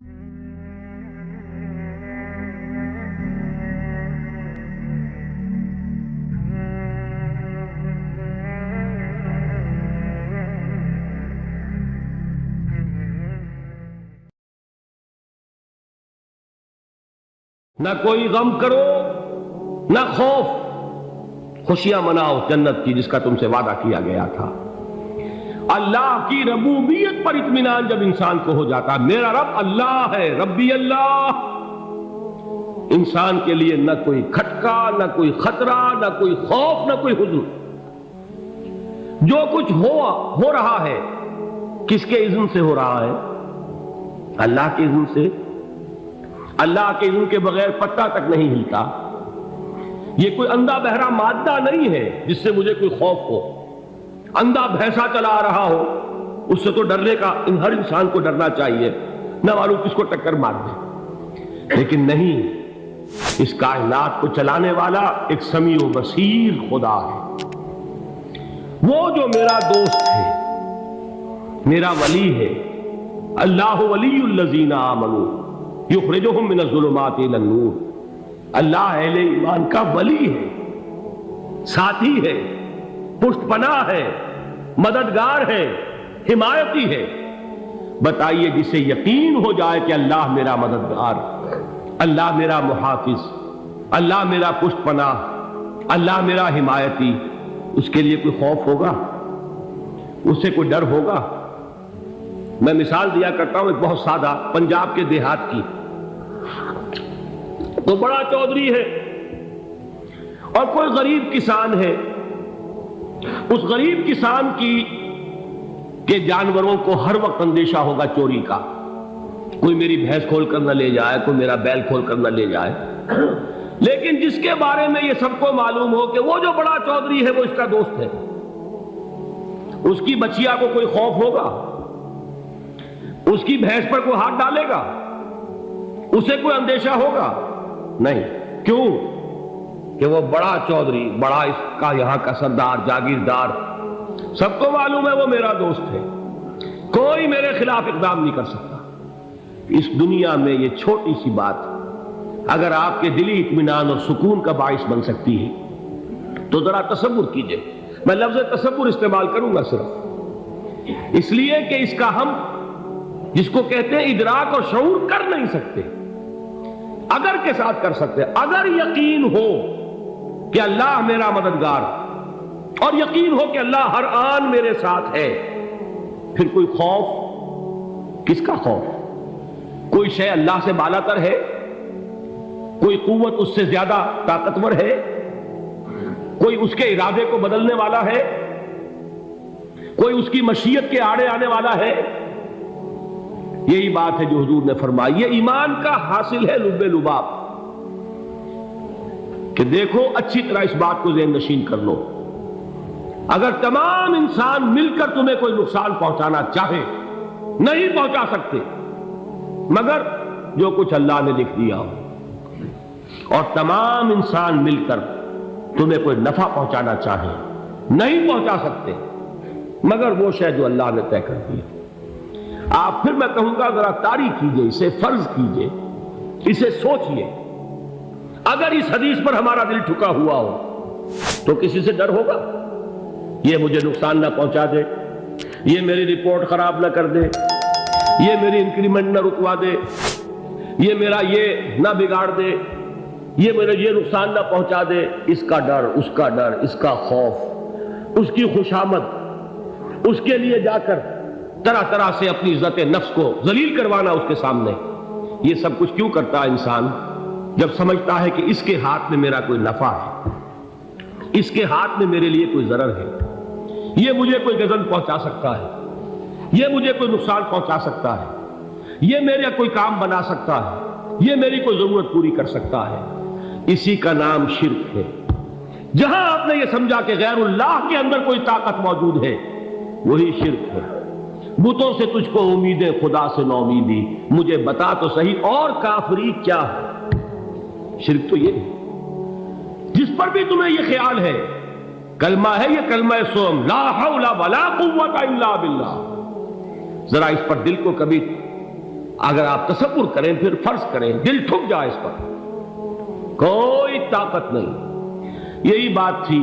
نہ کوئی غم کرو نہ خوف، خوشیاں مناؤ جنت کی جس کا تم سے وعدہ کیا گیا تھا۔ اللہ کی ربوبیت پر اطمینان جب انسان کو ہو جاتا، میرا رب اللہ ہے، ربی اللہ، انسان کے لیے نہ کوئی کھٹکا، نہ کوئی خطرہ، نہ کوئی خوف، نہ کوئی حزن۔ جو کچھ ہو رہا ہے کس کے اذن سے ہو رہا ہے؟ اللہ کے اذن سے۔ اللہ کے اذن کے بغیر پتا تک نہیں ہلتا۔ یہ کوئی اندھا بہرا مادہ نہیں ہے جس سے مجھے کوئی خوف ہو۔ اندھا بھینسا چلا آ رہا ہو اس سے تو ڈرنے کا ہر انسان کو ڈرنا چاہیے، نہ معلوم کس کو ٹکر مار دے۔ لیکن نہیں، اس کائنات کو چلانے والا ایک سمیع و بصیر خدا ہے۔ وہ جو میرا دوست ہے، میرا ولی ہے۔ اللہ ولی الذین آمنوا یخرجہم من الظلمات الی النور۔ اللہ اہل ایمان کا ولی ہے، ساتھی ہے، پشت پناہ ہے، مددگار ہے، حمایتی ہے۔ بتائیے جسے یقین ہو جائے کہ اللہ میرا مددگار، اللہ میرا محافظ، اللہ میرا پشت پناہ، اللہ میرا حمایتی، اس کے لیے کوئی خوف ہوگا؟ اس سے کوئی ڈر ہوگا؟ میں مثال دیا کرتا ہوں ایک بہت سادہ، پنجاب کے دیہات کی۔ تو بڑا چودھری ہے اور کوئی غریب کسان ہے۔ اس غریب کسان کے جانوروں کو ہر وقت اندیشہ ہوگا چوری کا، کوئی میری بھینس کھول کر نہ لے جائے، کوئی میرا بیل کھول کر نہ لے جائے۔ لیکن جس کے بارے میں یہ سب کو معلوم ہو کہ وہ جو بڑا چودھری ہے وہ اس کا دوست ہے، اس کی بچیا کو کوئی خوف ہوگا؟ اس کی بھینس پر کوئی ہاتھ ڈالے گا؟ اسے کوئی اندیشہ ہوگا؟ نہیں۔ کیوں؟ کہ وہ بڑا چودھری، بڑا اس کا یہاں کا سردار، جاگیردار، سب کو معلوم ہے وہ میرا دوست ہے، کوئی میرے خلاف اقدام نہیں کر سکتا۔ اس دنیا میں یہ چھوٹی سی بات اگر آپ کے دلی اطمینان اور سکون کا باعث بن سکتی ہے تو ذرا تصور کیجئے۔ میں لفظ تصور استعمال کروں گا صرف اس لیے کہ اس کا ہم جس کو کہتے ہیں ادراک اور شعور کر نہیں سکتے، اگر کے ساتھ کر سکتے۔ اگر یقین ہو کہ اللہ میرا مددگار اور یقین ہو کہ اللہ ہر آن میرے ساتھ ہے، پھر کوئی خوف؟ کس کا خوف؟ کوئی شے اللہ سے بالا تر ہے؟ کوئی قوت اس سے زیادہ طاقتور ہے؟ کوئی اس کے ارادے کو بدلنے والا ہے؟ کوئی اس کی مشیت کے آڑے آنے والا ہے؟ یہی بات ہے جو حضور نے فرمائی، یہ ایمان کا حاصل ہے لب لباب، کہ دیکھو اچھی طرح اس بات کو ذہن نشین کر لو۔ اگر تمام انسان مل کر تمہیں کوئی نقصان پہنچانا چاہے، نہیں پہنچا سکتے مگر جو کچھ اللہ نے لکھ دیا ہو، اور تمام انسان مل کر تمہیں کوئی نفع پہنچانا چاہے، نہیں پہنچا سکتے مگر وہ شے جو اللہ نے طے کر دی۔ آپ پھر میں کہوں گا ذرا طاری کیجئے، اسے فرض کیجئے، اسے سوچئے۔ اگر اس حدیث پر ہمارا دل ٹھکا ہوا ہو تو کسی سے ڈر ہوگا؟ یہ مجھے نقصان نہ پہنچا دے، یہ میری رپورٹ خراب نہ کر دے، یہ میری انکریمنٹ نہ رکوا دے، یہ میرا یہ نہ بگاڑ دے، یہ میرے یہ نقصان نہ پہنچا دے۔ اس کا ڈر، اس کا ڈر، اس کا خوف، اس کی خوشامد، اس کے لیے جا کر طرح طرح سے اپنی عزت نفس کو ذلیل کروانا اس کے سامنے، یہ سب کچھ کیوں کرتا ہے انسان؟ جب سمجھتا ہے کہ اس کے ہاتھ میں میرا کوئی نفع ہے، اس کے ہاتھ میں میرے لیے کوئی ضرر ہے، یہ مجھے کوئی غضب پہنچا سکتا ہے، یہ مجھے کوئی نقصان پہنچا سکتا ہے، یہ میرا کوئی کام بنا سکتا ہے، یہ میری کوئی ضرورت پوری کر سکتا ہے، اسی کا نام شرک ہے۔ جہاں آپ نے یہ سمجھا کہ غیر اللہ کے اندر کوئی طاقت موجود ہے، وہی شرک ہے۔ بتوں سے تجھ کو امیدیں، خدا سے نو امیدی، مجھے بتا تو صحیح اور کافری کیا ہے؟ شرک تو یہ ہے۔ جس پر بھی تمہیں یہ خیال ہے، کلمہ ہے یہ کلمہ سوم، لا حول ولا قوت الا باللہ، ذرا اس پر دل کو کبھی اگر آپ تصور کریں پھر فرض کریں دل ٹھک جائے اس پر، کوئی طاقت نہیں۔ یہی بات تھی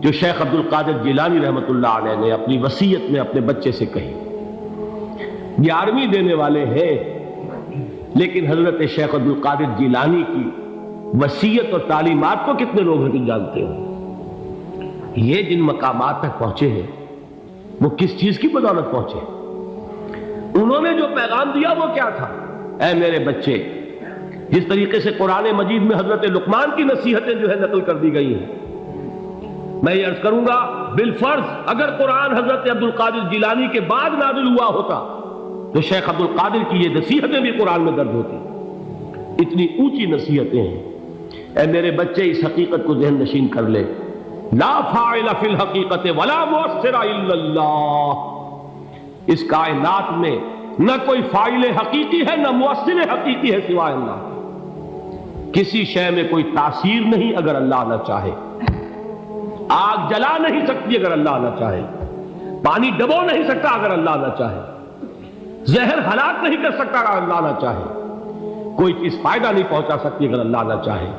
جو شیخ عبد القادر جیلانی رحمۃ اللہ علیہ نے اپنی وصیت میں اپنے بچے سے کہی۔ 11ویں دینے والے ہیں، لیکن حضرت شیخ عبد القادر جیلانی کی وصیت اور تعلیمات کو کتنے لوگ ہیں جانتے ہو؟ یہ جن مقامات تک پہنچے ہیں وہ کس چیز کی بدولت پہنچے؟ انہوں نے جو پیغام دیا وہ کیا تھا؟ اے میرے بچے، جس طریقے سے قرآن مجید میں حضرت لقمان کی نصیحتیں جو ہے نقل کر دی گئی ہیں، میں یہ عرض کروں گا بالفرض اگر قرآن حضرت عبد القادر جیلانی کے بعد نازل ہوا ہوتا تو شیخ عبد القادر کی یہ نصیحتیں بھی قرآن میں درج ہوتی۔ اتنی اونچی نصیحتیں ہیں۔ اے میرے بچے، اس حقیقت کو ذہن نشین کر لے، لا فاعل فی الحقیقت ولا مؤثر الا اللہ۔ اس کائنات میں نہ کوئی فاعل حقیقی ہے نہ مؤثر حقیقی ہے سوائے اللہ۔ کسی شے میں کوئی تاثیر نہیں اگر اللہ نہ چاہے۔ آگ جلا نہیں سکتی اگر اللہ نہ چاہے، پانی ڈبو نہیں سکتا اگر اللہ نہ چاہے، زہر ہلاک نہیں کر سکتا اگر اللہ نہ چاہے، کوئی چیز فائدہ نہیں پہنچا سکتی اگر اللہ نہ چاہے۔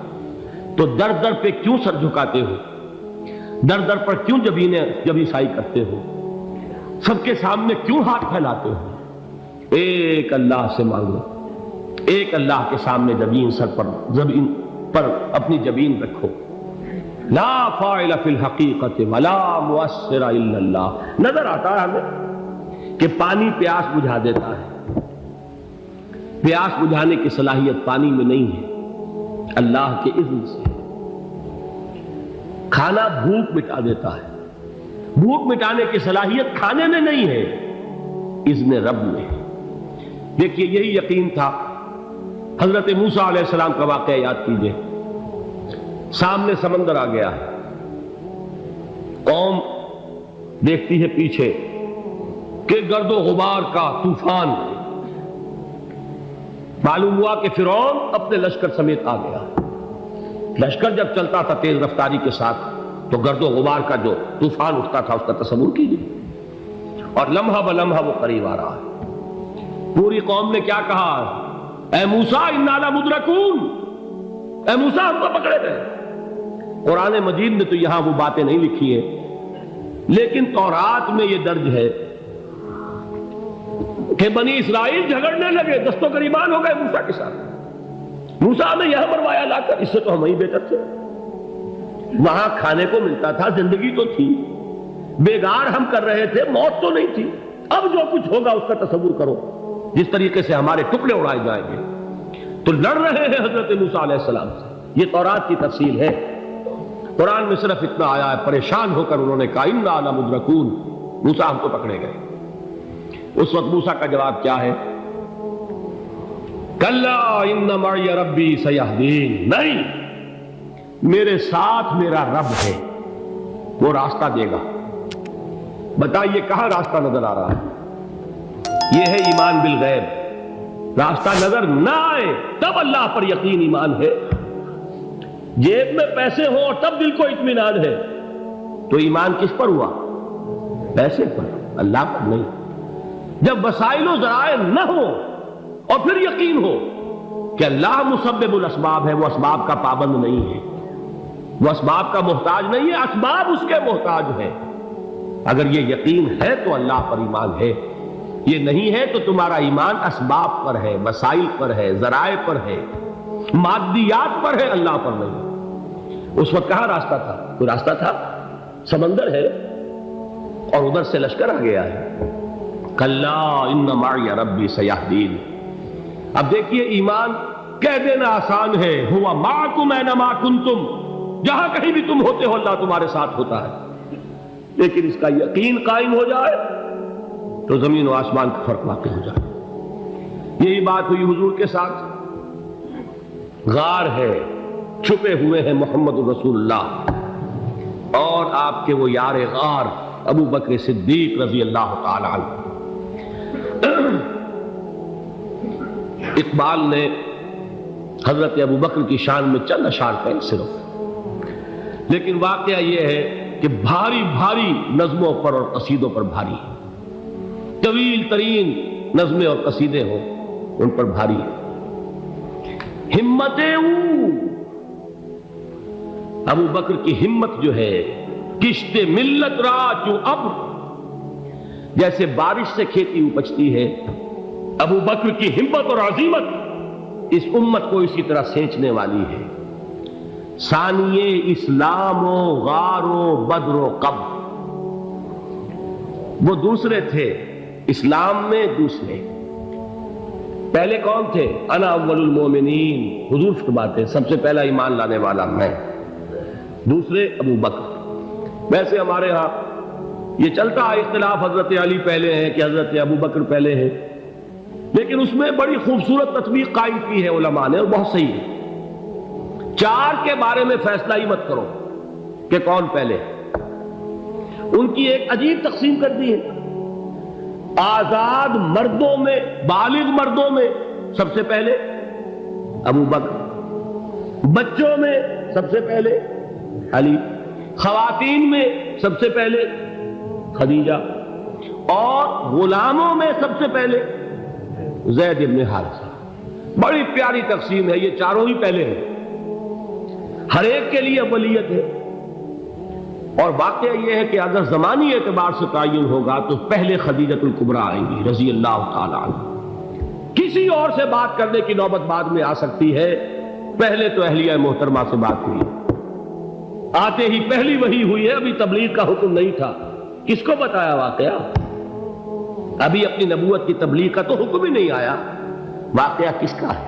تو در در پہ کیوں سر جھکاتے ہو؟ در در پر کیوں جبیں سائی کرتے ہو؟ سب کے سامنے کیوں ہاتھ پھیلاتے ہو؟ ایک اللہ سے مانگو، ایک اللہ کے سامنے زمین پر اپنی جبین رکھو۔ لا فاعل فی الحقیقت ولا مؤثر الا اللہ۔ نظر آتا ہے ہمیں کہ پانی پیاس بجھا دیتا ہے، پیاس بجھانے کی صلاحیت پانی میں نہیں ہے، اللہ کے اذن سے۔ کھانا بھوک مٹا دیتا ہے، بھوک مٹانے کی صلاحیت کھانے میں نہیں ہے، اذن رب میں ہے۔ دیکھیے یہی یقین تھا حضرت موسیٰ علیہ السلام کا واقعہ یاد کیجئے۔ سامنے سمندر آ گیا ہے، قوم دیکھتی ہے پیچھے کہ گرد و غبار کا طوفان، معلوم ہوا کہ فرعون اپنے لشکر سمیت آ گیا۔ لشکر جب چلتا تھا تیز رفتاری کے ساتھ تو گرد و غبار کا جو طوفان اٹھتا تھا اس کا تصور کیجیے، اور لمحہ بلمحہ وہ قریب آ رہا ہے۔ پوری قوم نے کیا کہا؟ اے موسیٰ انا لمدرکون، اے موسیٰ ہم کو پکڑے گئے۔ قرآن مجید میں تو یہاں وہ باتیں نہیں لکھی ہیں، لیکن تورات میں یہ درج ہے کہ بنی اسرائیل جھگڑنے لگے، دست و گریبان ہو گئے موسیٰ کے ساتھ۔ موسیٰ نے یہاں مروایا لا کر، اس سے تو ہم ہی بہتر تھے، وہاں کھانے کو ملتا تھا، زندگی تو تھی، بیگار ہم کر رہے تھے، موت تو نہیں تھی۔ اب جو کچھ ہوگا اس کا تصور کرو، جس طریقے سے ہمارے ٹکڑے اڑائے جائیں گے۔ تو لڑ رہے ہیں حضرت موسیٰ علیہ السلام سے، یہ تورات کی تفصیل ہے۔ قرآن میں صرف اتنا آیا ہے، پریشان ہو کر انہوں نے کہا انا لمدرکون، موسیٰ ہم کو پکڑے گئے۔ اس وقت موسیٰ کا جواب کیا ہے؟ کلا ان معی ربی سیہدین، نہیں، میرے ساتھ میرا رب ہے، وہ راستہ دے گا۔ بتائیے کہاں راستہ نظر آ رہا ہے؟ یہ ہے ایمان بالغیب۔ راستہ نظر نہ آئے تب اللہ پر یقین ایمان ہے۔ جیب میں پیسے ہوں اور تب دل کو اطمینان ہے تو ایمان کس پر ہوا؟ پیسے پر، اللہ پر نہیں۔ جب وسائل و ذرائع نہ ہو اور پھر یقین ہو کہ اللہ مسبب الاسباب ہے، وہ اسباب کا پابند نہیں ہے، وہ اسباب کا محتاج نہیں ہے، اسباب اس کے محتاج ہے۔ اگر یہ یقین ہے تو اللہ پر ایمان ہے، یہ نہیں ہے تو تمہارا ایمان اسباب پر ہے، وسائل پر ہے، ذرائع پر ہے، مادیات پر ہے، اللہ پر نہیں۔ اس وقت کہاں راستہ تھا؟ کوئی راستہ تھا؟ سمندر ہے اور ادھر سے لشکر آ گیا ہے۔ کلا ان معی ربی سیہدین۔ اب دیکھیے ایمان کہہ دینا آسان ہے، ہوا معکم اینما کنتم، جہاں کہیں بھی تم ہوتے ہو اللہ تمہارے ساتھ ہوتا ہے، لیکن اس کا یقین قائم ہو جائے تو زمین و آسمان کا فرق واقع ہو جائے۔ یہی بات ہوئی حضور کے ساتھ۔ غار ہے، چھپے ہوئے ہیں محمد رسول اللہ اور آپ کے وہ یار غار ابو بکر صدیق رضی اللہ تعالی عنہ۔ اقبال نے حضرت ابو بکر کی شان میں چند اشعار کہیں صرف، لیکن واقعہ یہ ہے کہ بھاری بھاری نظموں پر اور قصیدوں پر بھاری، طویل ترین نظمیں اور قصیدے ہوں، ان پر بھاری ہے۔ ہمت ابو بکر کی ہمت جو ہے، کشت ملت را جو ابر، جیسے بارش سے کھیتی اپجتی ہے، ابو بکر کی ہمت اور عزیمت اس امت کو اسی طرح سینچنے والی ہے۔ ثانیے اسلام و غار و بدر و قبر، وہ دوسرے تھے اسلام میں، دوسرے پہلے کون تھے؟ انا اول المومنین، حضور فرماتے سب سے پہلا ایمان لانے والا میں، دوسرے ابو بکر۔ ویسے ہمارے ہاں یہ چلتا ہے اختلاف، حضرت علی پہلے ہیں کہ حضرت ابو بکر پہلے ہیں، لیکن اس میں بڑی خوبصورت تطبیق قائم کی ہے علماء نے، اور بہت صحیح ہے۔ چار کے بارے میں فیصلہ ہی مت کرو کہ کون پہلے، ان کی ایک عجیب تقسیم کر دی ہے۔ آزاد مردوں میں، بالغ مردوں میں سب سے پہلے ابو بکر، بچوں میں سب سے پہلے علی، خواتین میں سب سے پہلے خدیجہ، اور غلاموں میں سب سے پہلے زید بن حارثہ۔ بڑی پیاری تقسیم ہے، یہ چاروں ہی پہلے ہیں، ہر ایک کے لیے اولیت ہے۔ اور واقعہ یہ ہے کہ اگر زمانی اعتبار سے تعین ہوگا تو پہلے خدیجۃ الکبریٰ آئیں گی رضی اللہ تعالی عنہ۔ کسی اور سے بات کرنے کی نوبت بعد میں آ سکتی ہے، پہلے تو اہلیہ محترمہ سے بات ہوئی، آتے ہی پہلی وحی ہوئی ہے، ابھی تبلیغ کا حکم نہیں تھا۔ کس کو بتایا واقعہ؟ ابھی اپنی نبوت کی تبلیغ کا تو حکم ہی نہیں آیا۔ واقعہ کس کا ہے؟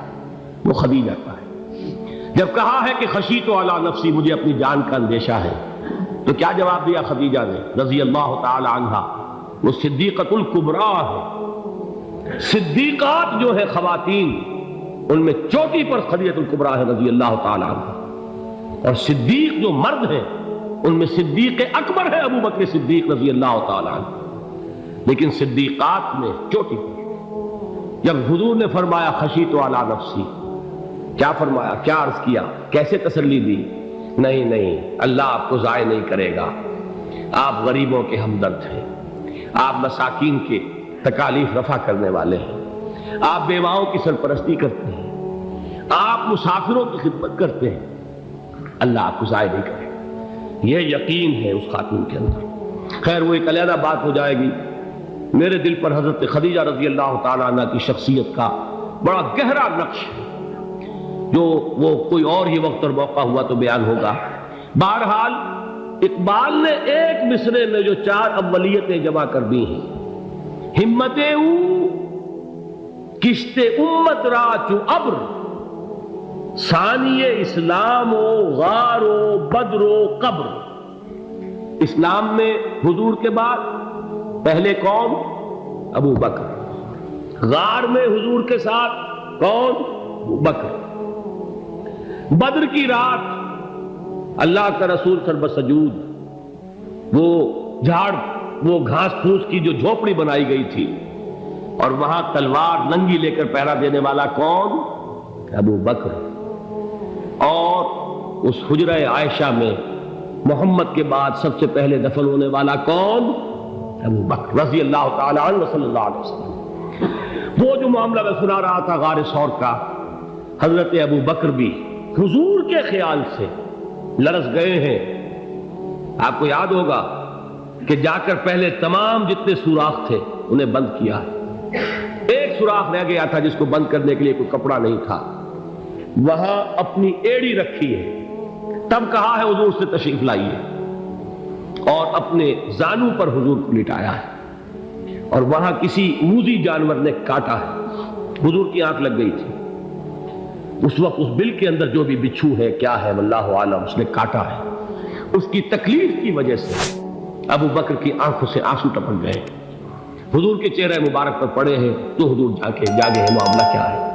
وہ خدیجہ کا ہے۔ جب کہا ہے کہ خشیت علی نفسی، مجھے اپنی جان کا اندیشہ ہے، تو کیا جواب دیا خدیجہ نے رضی اللہ تعالی عنہا؟ وہ صدیقۃ الکبریٰ ہے۔ صدیقات جو ہے خواتین، ان میں چوٹی پر خدیجۃ الکبریٰ ہے رضی اللہ تعالی عنہا، اور صدیق جو مرد ہیں ان میں صدیق اکبر ہے ابو بکر صدیق رضی اللہ تعالی عنہ، لیکن صدیقات میں چوٹی پر۔ جب حضور نے فرمایا خشیت علی نفسی، کیا فرمایا، کیا عرض کیا، کیسے تسلی دی؟ نہیں نہیں، اللہ آپ کو ضائع نہیں کرے گا، آپ غریبوں کے ہمدرد ہیں، آپ مساکین کے تکالیف رفع کرنے والے ہیں، آپ بیواؤں کی سرپرستی کرتے ہیں، آپ مسافروں کی خدمت کرتے ہیں، اللہ آپ کو ضائع نہیں کرے گا۔ یہ یقین ہے اس خاتون کے اندر۔ خیر وہ ایک علیحدہ بات ہو جائے گی۔ میرے دل پر حضرت خدیجہ رضی اللہ تعالیٰ عنہ کی شخصیت کا بڑا گہرا نقش ہے، جو وہ کوئی اور ہی وقت اور موقع ہوا تو بیان ہوگا۔ بہرحال اقبال نے ایک مصرے میں جو چار اولیتیں جمع کر دی ہیں، ہمت او کشت امت را چو ابر، ثانی اسلام و غار و بدر و قبر۔ اسلام میں حضور کے بعد پہلے کون؟ ابو بکر۔ غار میں حضور کے ساتھ کون؟ ابو بکر۔ بدر کی رات اللہ کا رسول سر سجود، وہ جھاڑ، وہ گھاس پھوس کی جو جھوپڑی بنائی گئی تھی، اور وہاں تلوار ننگی لے کر پہرا دینے والا کون؟ ابو بکر۔ اور اس حجرہ عائشہ میں محمد کے بعد سب سے پہلے دفن ہونے والا کون؟ ابو بکر رضی اللہ تعالی عنہ صلی اللہ علیہ وسلم۔ وہ جو معاملہ میں سنا رہا تھا غار ثور کا، حضرت ابو بکر بھی حضور کے خیال سے لرز گئے ہیں۔ آپ کو یاد ہوگا کہ جا کر پہلے تمام جتنے سوراخ تھے انہیں بند کیا ہے، ایک سوراخ رہ گیا تھا جس کو بند کرنے کے لیے کوئی کپڑا نہیں تھا، وہاں اپنی ایڑی رکھی ہے، تب کہا ہے حضور سے تشریف لائیے، اور اپنے زانو پر حضور کو لٹایا ہے، اور وہاں کسی موذی جانور نے کاٹا ہے، حضور کی آنکھ لگ گئی تھی، اس وقت اس بل کے اندر جو بھی بچھو ہے کیا ہے واللہ عالم، اس نے کاٹا ہے، اس کی تکلیف کی وجہ سے ابو بکر کی آنکھوں سے آنسو ٹپک گئے، حضور کے چہرے مبارک پر پڑے ہیں، تو حضور جاگے ہیں، معاملہ کیا ہے؟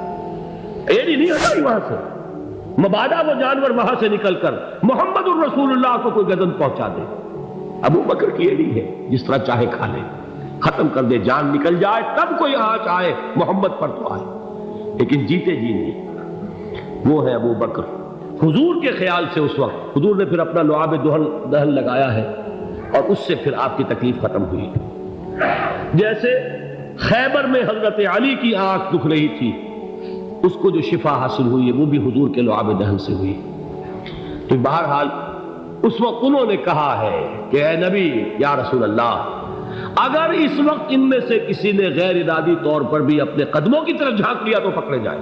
ایڑی نہیں ہٹائی وہاں سے، مبادا وہ جانور وہاں سے نکل کر محمد الرسول اللہ کو کوئی گزن پہنچا دے، ابو بکر کی ایڑی ہے، جس طرح چاہے کھا لے، ختم کر دے، جان نکل جائے تب کوئی آنچ آئے، محمد پر تو آئے، لیکن جیتے جی نہیں۔ وہ ہے ابو بکر۔ حضور کے خیال سے اس وقت حضور نے پھر اپنا لعاب دہن لگایا ہے، اور اس سے پھر آپ کی تکلیف ختم ہوئی۔ جیسے خیبر میں حضرت علی کی آنکھ دکھ رہی تھی، اس کو جو شفا حاصل ہوئی ہے وہ بھی حضور کے لعاب دہن سے ہوئی. تو بہرحال اس وقت انہوں نے کہا ہے کہ اے نبی یا رسول اللہ، اگر اس وقت ان میں سے کسی نے غیر ارادی طور پر بھی اپنے قدموں کی طرف جھانک لیا تو پکڑے جائے.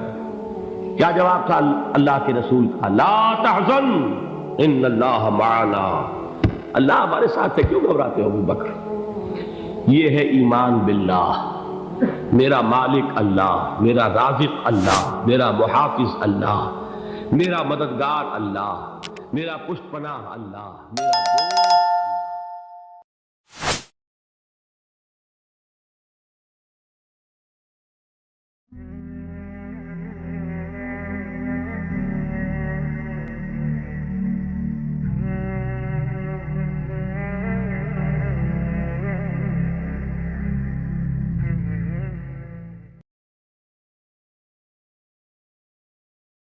کیا جواب تھا اللہ کے رسول کا؟ لا تحزن ان اللہ معنا. اللہ ہمارے ساتھ ہے، کیوں گھبراتے ہو ابو بکر؟ یہ ہے ایمان باللہ. میرا مالک اللہ، میرا رازق اللہ، میرا محافظ اللہ، میرا مددگار اللہ، میرا پشت پناہ اللہ، میرا دوست اللہ.